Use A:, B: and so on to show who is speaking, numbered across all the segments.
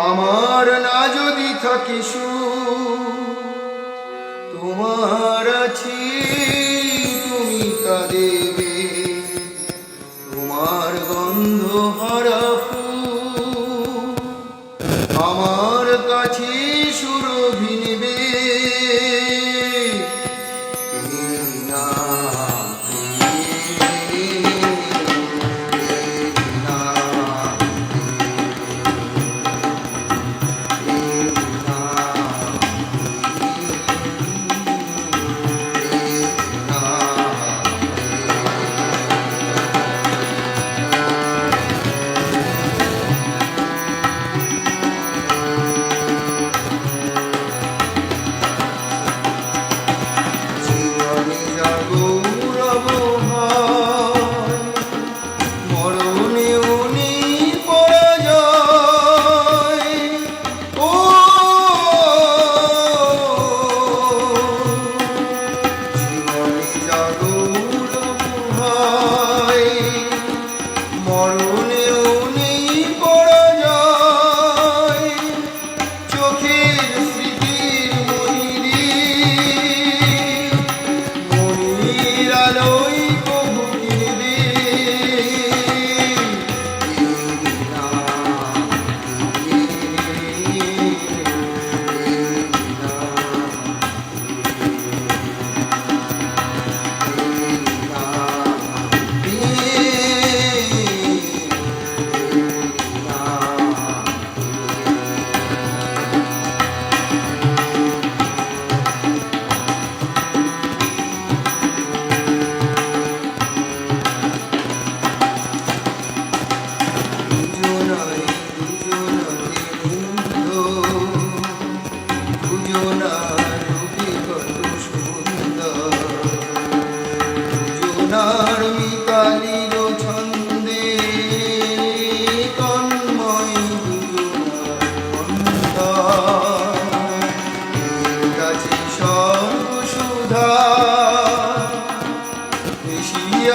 A: আমার না যদি থাকে তোমার আছি তুমি তা দেবে, তোমার গন্ধ হারা ফুল আমার কাছে সুরভি নেবে।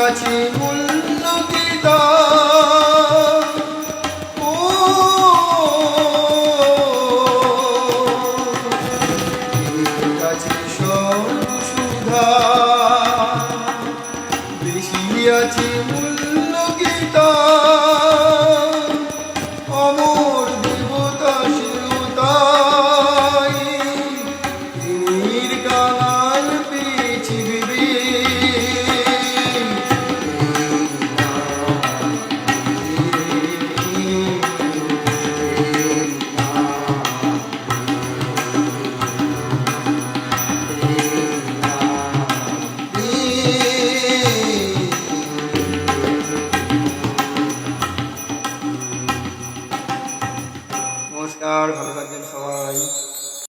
A: আছে উন্নতিতা ও কাছে সর্বসুধা বেশি আছে উন্নতিতা অমর দেবতা শিরতাই তিনির কাঙাল পেয়েছি ভেবে। নমস্কার, ভালো থাকবেন সবাই।